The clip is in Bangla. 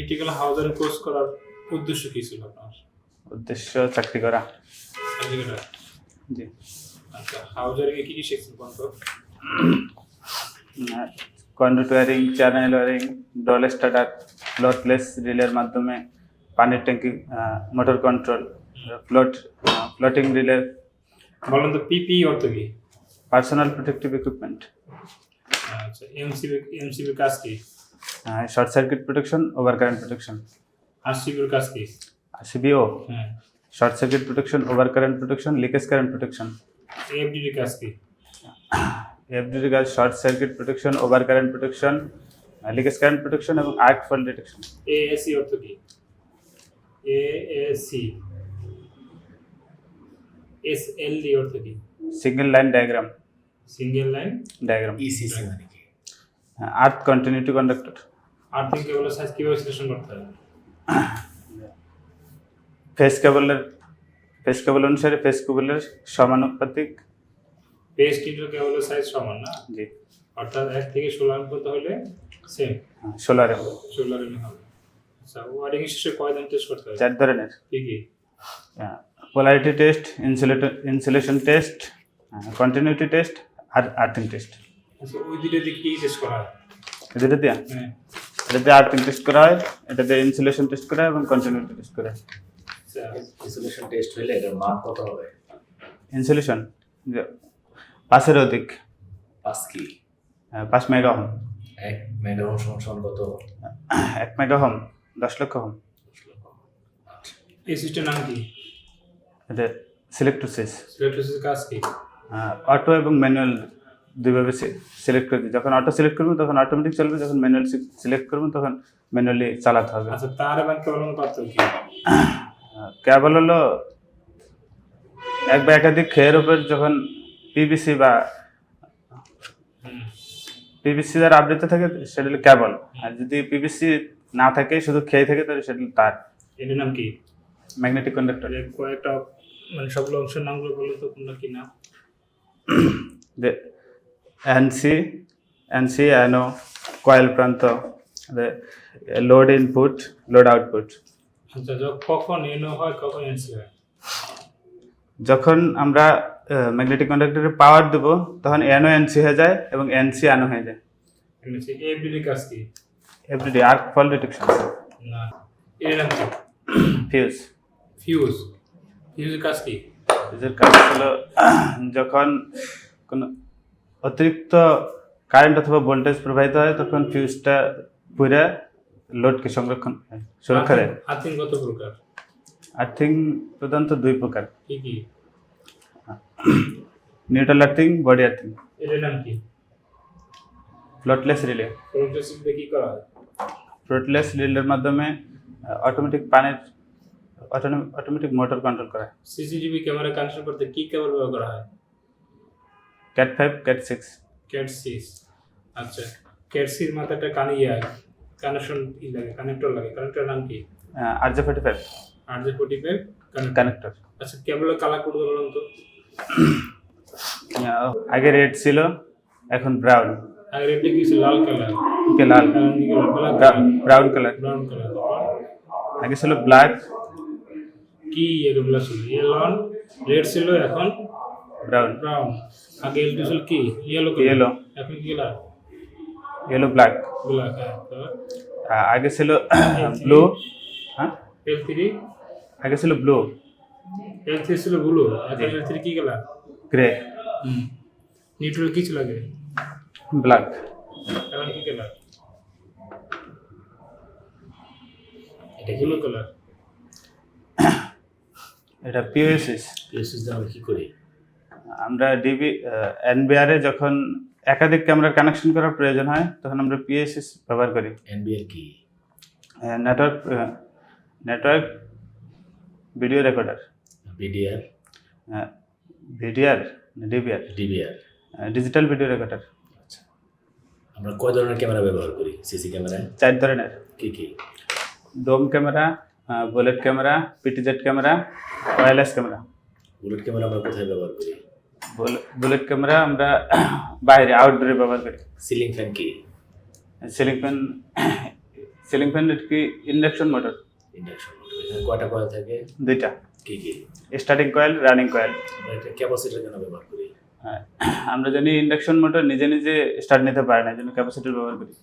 ইলেকট্রিক্যাল হাউজারের কোর্স করার উদ্দেশ্য কি ছিল আপনার? উদ্দেশ্য চাকরি করা। চাকরিটা জি। আচ্ছা, হাউজারিং এ কি কি শিখছেন কোন তো? Conduit wiring, channel wiring, DOL starter, floatless রিলের মাধ্যমে পানির ট্যাঙ্কি, মোটর কন্ট্রোল, ফ্লোটিং রিলে, বলেন তো পিপি অর্থ কি? Personal protective equipment. আচ্ছা, এমসিবি কাজ কি? Short circuit protection, over current protection. আরসিবির কাজ কি? সিবিও, হ্যাঁ। Short circuit protection, over current protection, leakage current protection. FDD কাজ কি? এফডিডি কাজ short circuit protection, over current protection, leakage current protection এবং আর্ক ফল্ট ডিটেকশন। এএসি অর্থ কি? এএসি এসএলডি অর্থ কি? Single line diagram. Single line diagram. ECC মানে কি? Earth continuity conductor. আর্থিং কেবলের সাইজ কিভাবে বিশ্লেষণ করতে হবে? ফেস কেবল অনুসারে ফেস কেবলের সমানুপাতিক। পেস্ট ইন্টার কেবলের সাইজ সমান না? জি। অর্থাৎ 1 থেকে 16 এম পর্যন্ত হলে সেম 16 এম। 16 এম হবে। আচ্ছা, ওয়ারিং শেষে কয়দিন টেস্ট করতে হবে? 4 ধরনের। কি কি? Polarity test, insulation test, continuity test আর আর্থিং টেস্ট। আচ্ছা, ওই দুটো দিয়ে কি টেস্ট করা হয়? এটা দিয়ে হ্যাঁ। এটাতে আর্থিং টেস্ট করা হয়, এটাতে ইনসুলেশন টেস্ট করা হয় এবং কন্টিনিউটি টেস্ট করা হয়। আচ্ছা, ইনসুলেশন টেস্ট হলে এটার মান কত হবে? ইনসুলেশন 5-এর অধিক। 5 কি? 5 মেগা হোম। 1 মেগাওয়াট সমান কত? 1 মেগা হোম 10 লক্ষ হোম। 10 লক্ষ। আচ্ছা, এই সিস্টেম নাম কি? এটা সিলেক্টোসিস। সিলেক্টোসিস কাজ কি? অটো এবং ম্যানুয়াল দুইভাবে সিলেক্ট করে দিই। যখন অটো সিলেক্ট করবো তখন অটোমেটিক চলবে, যখন ম্যানুয়াল সিলেক্ট করবো তখন ম্যানুয়ালি চালাতে হবে। আচ্ছা, তার এবং কেবলের পার্থক্য কি? কেবল হলো এক বা একাধিক খেয়ের উপর যখন পিভিসি বা পিভিসি দ্বারা আবৃত থাকে সেটা হলো কেবল, আর যদি পিভিসি না থাকে শুধু খেয়ে থাকে তাহলে সেটা হলো তার। এটার নাম কি? Magnetic conductor. কয়েকটা মানে সবগুলো অংশের নামগুলো বলুন তো, কোনটা কি নাম? যে এনসি অ্যানো, কয়েল প্রান্ত, লোড ইনপুট, লোড আউটপুট। আচ্ছা, কখন এনও হয় কখন এনসি হয়? যখন আমরা ম্যাগনেটিক কন্ডাক্টরে পাওয়ার দেব তখন এনও এনসি হয়ে যায় এবং এনসি অ্যানো হয়ে যায়। এনসি এফডিডি কাজ কি? FDD arc fault detection. না, এর নাম কি? ফিউজ। ফিউজের কাজ কি? ফিউজের কাজ হলো যখন কোনো অতিরিক্ত কারেন্ট অথবা ভোল্টেজ প্রবাহিত হয় তখন ফিউজটা পুরো লোডকে সুরক্ষা দেয়। আর্থিং কত প্রকার? আর্থিং প্রধানত 2 প্রকার। কি কি? Neutral earthing, body earthing. এর নাম কি? ফ্লোটলেস রিলে। প্রোটেক্টিভ কি করা হয়? ফ্লোটলেস রিলের মাধ্যমে অটোমেটিক মোটর কন্ট্রোল করা হয়। সিসিটিভি ক্যামেরা কানেকশন করতে কি কেবল ব্যবহার করা হয়? Cat 5, cat 6। ক্যাট 6। আচ্ছা, ক্যাট 6 মাথাটা কানেকশন লাগে, কানেক্টর লাগে। কানেক্টর নাম কি? RJ45 RJ45 connector. আচ্ছা, কেবলের কালার কোড বলুন তো। আগে রেড ছিল, এখন ব্রাউন। আগে রেডটা কি ছিল? লাল কালার। ওকে লাল। Brown colour. Brown colour. আগে ছিল ব্ল্যাক। কি এগুলো ছিল? ইয়েলো, রেড ছিল, এখন ব্রাউন। আগে এলটি ছিল কি? Yellow colour. ইয়েলো। এখন কি কালার? Yellow black. ব্ল্যাক। আগে ছিল ব্লু। হ্যাঁ, L3 আগে ছিল ব্লু। L3 ছিল ব্লু, এখন L3 কি কালার? গ্রে। নিউট্রাল কি ছিল আগে? ব্ল্যাক। এখন কি কালার? এটা ব্লু কালার। এটা পিওএসএস। পিএসএস দিয়ে আমরা কি করি? আমরা এনবিআর এ যখন একাধিক ক্যামেরার কানেকশন করার প্রয়োজন হয় তখন আমরা পিএসএস ব্যবহার করি। এনবিআর কি? Network video recorder. BDR? VDR, DVR. DVR digital video recorder. আচ্ছা, আমরা কয় ধরনের ক্যামেরা ব্যবহার করি সিসি ক্যামেরায়? 4 ধরনের। কি কি? Dome camera, bullet camera, PTZ camera, wireless camera. Bullet camera আমরা কোথায় ব্যবহার করি? বুলেট ক্যামেরা আমরা বাইরে আউটডোরে ব্যবহার করি। সিলিং ফ্যান কি? সিলিং ফ্যান কি ইন্ডাকশন মোটর ইন্ডাকশন মোটর এখানে কয়টা কয়েল থাকে? দুইটা, কি কি? Starting coil, running coil. আমরা এটা ক্যাপাসিটর কেন ব্যবহার করি? আমরা জানি ইন্ডাকশন মোটর নিজে নিজে স্টার্ট নিতে পারে না, এই জন্য ক্যাপাসিটর ব্যবহার করি।